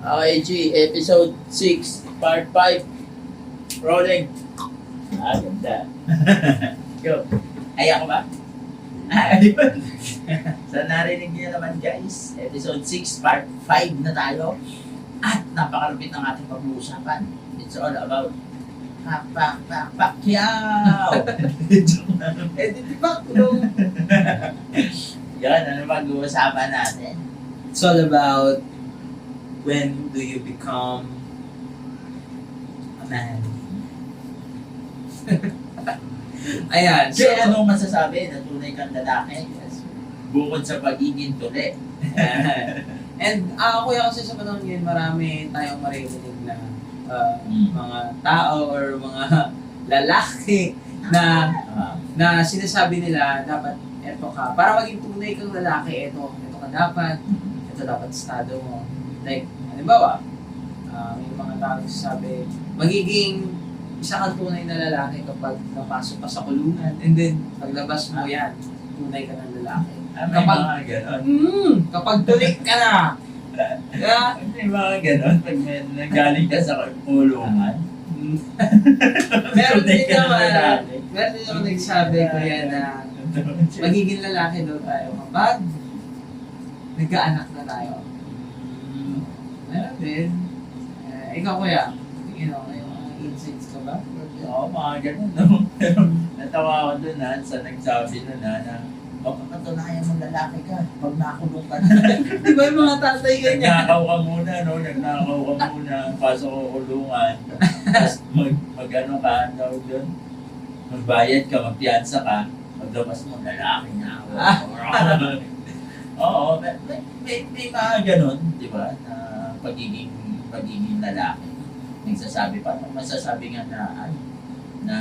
AG, episode 6, part 5. Rolling. Ganda. Go. Ay, ako ba? Ayun. So, narinig niyo naman guys, episode 6, part 5 na tayo. At napakalupit ng ating pag-uusapan. It's all about Pacquiao! Di ba? Yan, ano pag-uusapan natin? It's all about when do you become a man. Ayan, so... Kaya anong masasabi na tunay kang lalaki? Bukod sa pagiging tuli. And kuya, kasi sa panahon ngayon, marami tayong maririnig na mga tao or mga lalaki na sinasabi nila dapat eto ka. Para maging tunay kang lalaki, eto ka dapat, ito dapat estado mo. Like, halimbawa, may mga tao nagsasabi, magiging isa kang tunay na lalaki kapag napasok ka sa kulungan. And then, paglabas mo yan, tunay ka ng lalaki. May mga ganon. Kapag tulik ka na. Kaya, May mga ganon. Pag nagaling ka sa kulungan. meron tunay din ka ng naman, lalaki. meron din naman nagsabi ko yan na magiging lalaki daw tayo kapag nagkaanak na tayo. Meron din. Ikaw kuya, may mga insights ka ba? Oo, mga ganon. No? Pero natawa ako dun sa nagsabi nun na magpapatunayan mong lalaki ka pag nakulong ka na. Di ba yung mga tatay ganyan? Nagnakaw ka muna, no? Nagnakaw ka muna, pasok ko kulungan. Tapos mag-ano ka, tawag doon? Magbayad ka, magpiyansa ka, maglabas mo, lalaki na ako. Oo, may mga ganon, di ba? Na pagiging lalaki. Nagsasabi pa, masasabi nga na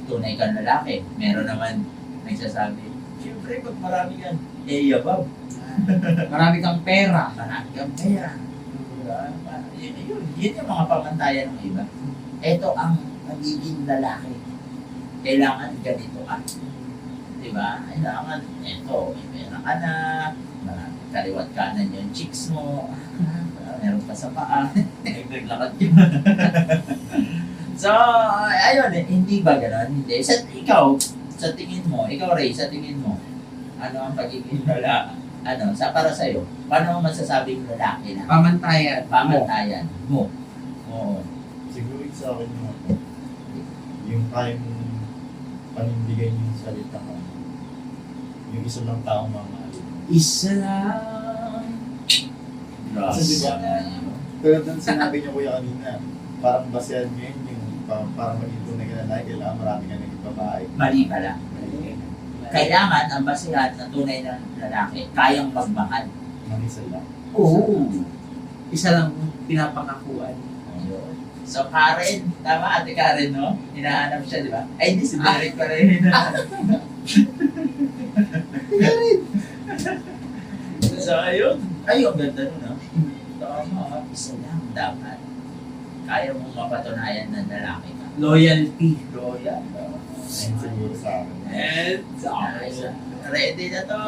tunay kang lalaki. Meron naman nagsasabi, siyempre pag marami kang yabab. Marami kang pera. Marami kang pera. Diba? Yun yung mga pamantayan ng iba. Ito ang pagiging lalaki. Kailangan ganito ka. Diba? Kailangan, ito, may pera ka na, kaliwat kanan yung chicks mo, meron pa sa paa, naglakad ka. So, ayun, hindi ba gano'n? Hindi. Sa tingin mo, ikaw Ray, sa tingin mo, ano ang pagiging lalaki? Para sa'yo, paano mo masasabing lalaki na? Pamantayan mo. Oo. Siguro sa akin yung kaya mong panindigan yung salita mo. Yung isa lang taong mamahalin. Isa lang. Kasi diba, tulad ng sinabi niyo kuya kanina, parang basehan niyo yun, yung parang maging tunay ka na lalaki, kailangan marami ka naging babae. Mali pala. Kailangan ang basihan na tunay na lalaki, kayang magmahal. Ng isa lang. Oo. Isa lang pinapangakuan. Ayun. So Karen, tama ate Karen, no? Hinahanap siya, di ba? Ay, hindi si Derek pa rin. Karen! So ayun. Ayun, ganda nun, no? Tama, isa lang dapat. Kaya mong mapatunayan na lalaki ka. Loyalty. Loyal. Ayun siguro sa akin. And ready na to.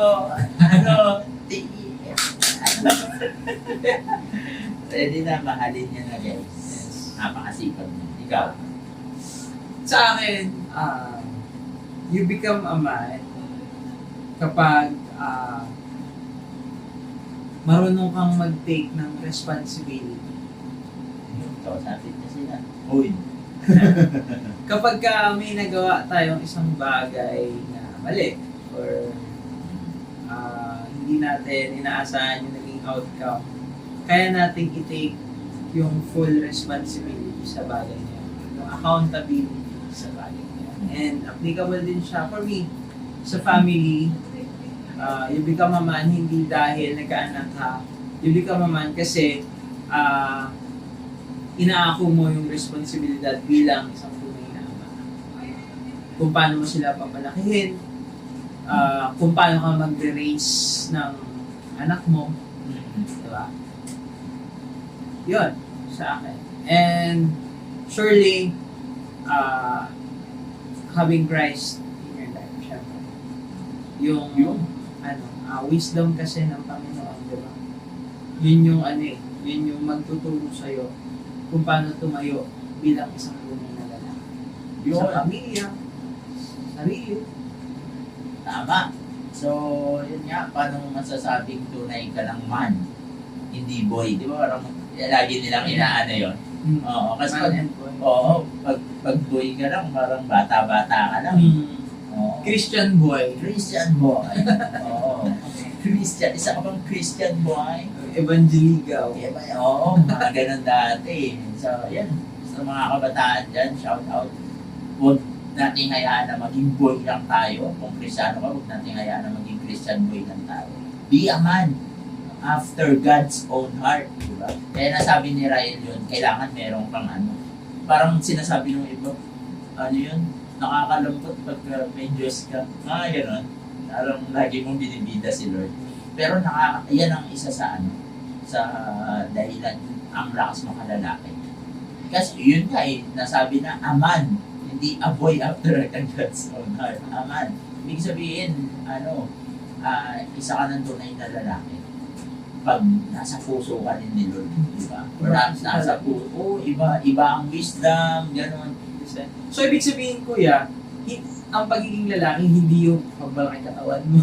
Ready na, mahalin niya na guys. Napakasipag niya. Ikaw. Sa akin, you become a man kapag marunong kang mag-take ng responsibility. Ikaw, sabi niya sila. Uy. Kapag may nagawa tayong isang bagay na mali or hindi natin inaasahan yung naging outcome, kaya natin i-take yung full responsibility sa bagay niya, yung accountability sa bagay niya. And applicable din siya for me sa family. You become a man hindi dahil nagkaanak ka. You become a man kasi inaako mo yung responsibilidad bilang isang tunay na ama. Kung paano mo sila papalakihin, kung paano ka mag-raise ng anak mo, diba? Yun, sa akin. And surely, having Christ in your life, syempre. Yung wisdom kasi ng Panginoon, diba? Yun yung Yun yung magtuturo sa'yo kung paano tumayo bilang isang tunay na lalaki. Yun. Sa pamilya, sarili. Tama. So, yun nga, paano mo masasabing tunay ka lang man, hindi boy. Di ba parang lagi nilang inaano yun? Oo, kasi pag, Man and boy. pag boy ka lang, parang bata-bata ka lang. Oo. Christian boy. Christian boy. Oo. Christian, isa ka bang Christian boy? Evangeligaw. Oo, mga ganun dati. So, yan. Sa mga kabataan dyan, shout out. Huwag nating hayaan na maging boy lang tayo. Kung Kristiyano ka, huwag nating hayaan na maging Christian boy lang tayo. Be a man after God's own heart. Diba? Kaya nasabi ni Ryan yun, kailangan meron kang ano. Parang sinasabi ng iba, ano yun, nakakalungkot pag may Diyos ka. Ganun. Parang lagi mong binibida si Lord. Pero yan ang isa sa ano, sa dahilan ang lakas makalalaki. Kasi yun nga nasabi na aman, hindi a boy after God's own heart. Aman. Ibig sabihin, isa ka ng tunay na lalaki. Pag nasa puso ka rin ni Lord, di ba? Or nasa puso, iba ang wisdom, gano'n. So, ibig sabihin, kuya, ang pagiging lalaki, hindi yung pagbalaki katawan mo.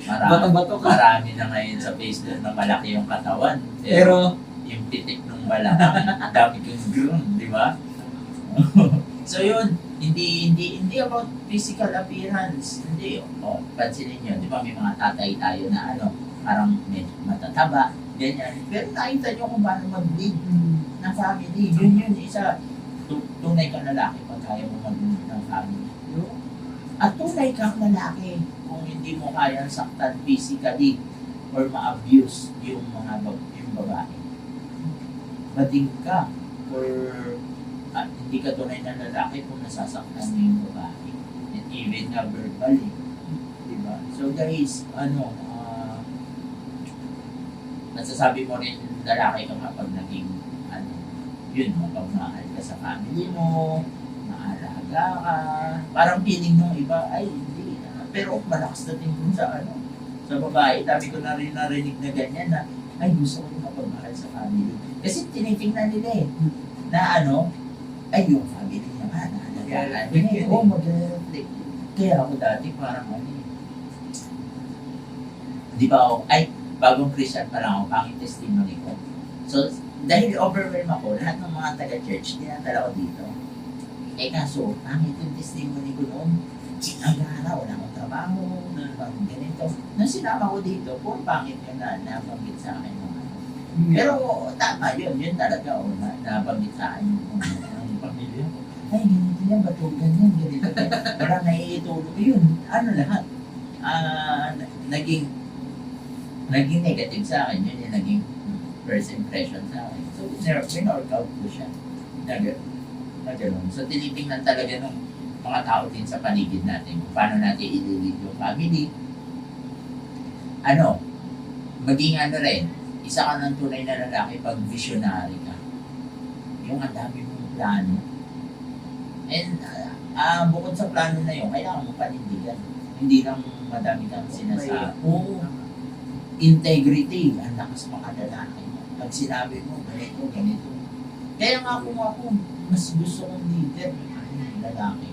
Bato-bato ka. Marami na ngayon sa Facebook na malaki yung katawan. Pero, yung titik ng balakang, dami kong groom, di ba? So yun, hindi about physical appearance. Hindi. Pansinin nyo, di ba may mga tatay tayo na parang medyo matataba, ganyan. Pero nakita nyo kung paano mag-lead ng family. Yun, isa, tunay kang lalaki pag kaya mo mag-lead ng family. At tunay kang lalaki kung hindi mo kayang saktan physically or ma-abuse yung babae. Bading ka or hindi ka tunay na lalaki kung nasasaktan mo yung babae. And even nga verbally. Diba? So guys, nasasabi mo rin lalaki ka kapag naging yun, mapagmahal ka sa family mo, maalaga ka, parang feeling ng iba, ay hindi, pero malakas na tingin sa sa babae, dami ko na rin narinig na ganyan na, ay gusto ko yung mapagmahal sa family. Kasi tinitingnan nila na ay yung family naman, naalagaan nila, mag-reflect. Kaya ako dati parang di ba bagong Christian pa lang ako, pangit testimony ko. So, dahil overwhelmed ako, lahat ng mga taga-church, dinatala ko dito. Kaso, pangit yung testimony ko noon. Ang gana, wala akong trabaho, ganito. Nung sinama ko dito, puro pangit yung nabanggit sa akin. Pero tama yun talaga, nabanggit sa akin yung pamilya ko. Ay, ganito yan, batugan yan, ganito. Parang naiitulog. Yun, lahat. Naging negative sa akin, yun yung naging first impression sa akin. So, in-workout ko siya. Na gano'n. So, tinitingnan talaga ng mga tao din sa paligid natin kung paano natin i-lead yung family. Maging rin, isa ka ng tunay na lalaki pag visionary ka. Yung ang dami mong plano. And, bukod sa plano na yun, kailangan mo panindigan. Hindi lang madami kang sinasabi. Integrity, ang lakas makalalaki. Pag sinabi mo, ganito. Kaya nga kung ako, mas gusto kong leader, lalaki.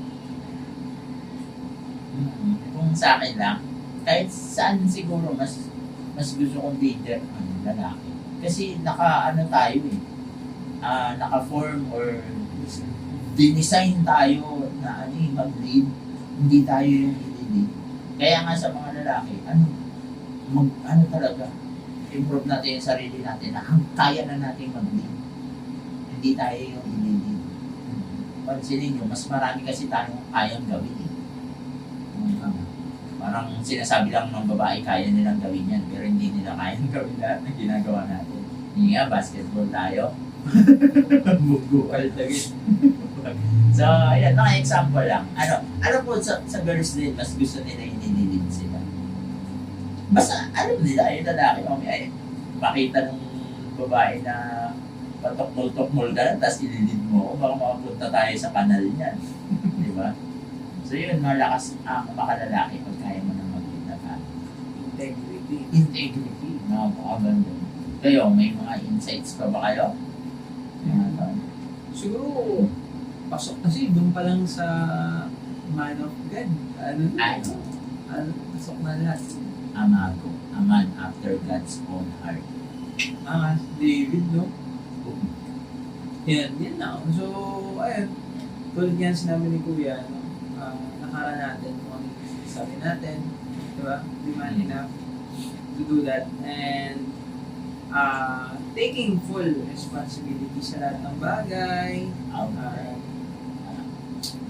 Kung sa akin lang, kahit saan siguro, mas gusto kong leader, lalaki. Kasi tayo naka-form or dinesign tayo na mag-lead, hindi tayo yung i-lead. Kaya nga sa mga lalaki, talaga, improve natin yung sarili natin na kaya na natin mag-lead. Hindi tayo yung i-lead. Pansinin nyo, mas marami kasi tayong kayang gawin. Parang sinasabi lang ng babae, kaya nilang gawin yan, pero hindi nila kayang gawin lahat na ginagawa natin. Hindi nga, basketball tayo. Bugukal tagin. So, ayan, mga example lang. Alam po, sa girls din, mas gusto nila yung nililid sila. Basta, alam nila, yung lalaki, ay makita ng babae na patok-mul ka lang, tapos ililid mo, o baka makapunta tayo sa kanal niyan. Di ba? So yun, malakas ang makalalaki pag kaya mo na mag-lead na family. Integrity. Napakaganda. Kayo, may mga insights pa ba kayo? Siguro, pasok kasi doon pa lang sa man of God. Ay, Pasok na lahat. Amago, a man after God's own heart. David, no? Yan na. So, ayun. Tulad yan sinabi ni Kuya, no? Nakara natin kung ano yung sabi natin. Diba? Di man enough to do that. And taking full responsibility sa lahat ng bagay.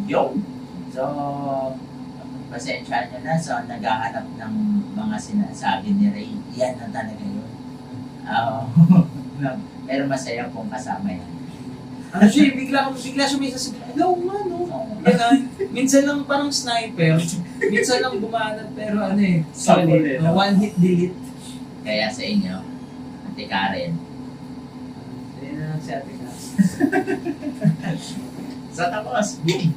Yun. So, pasensya nyo na. So, naghahanap ng mga sinasabi ni Ray. Yan na talaga yun. Pero masaya kung kasama yan. Ano siya, bigla siya sabi, hello nga, no? Ganun. Minsan lang parang sniper. Minsan lang bumanat, pero solid. No? One hit delete. Kaya sa inyo, Ate Karen. Ayun na lang si Ate Karen. Sa tapos, boom!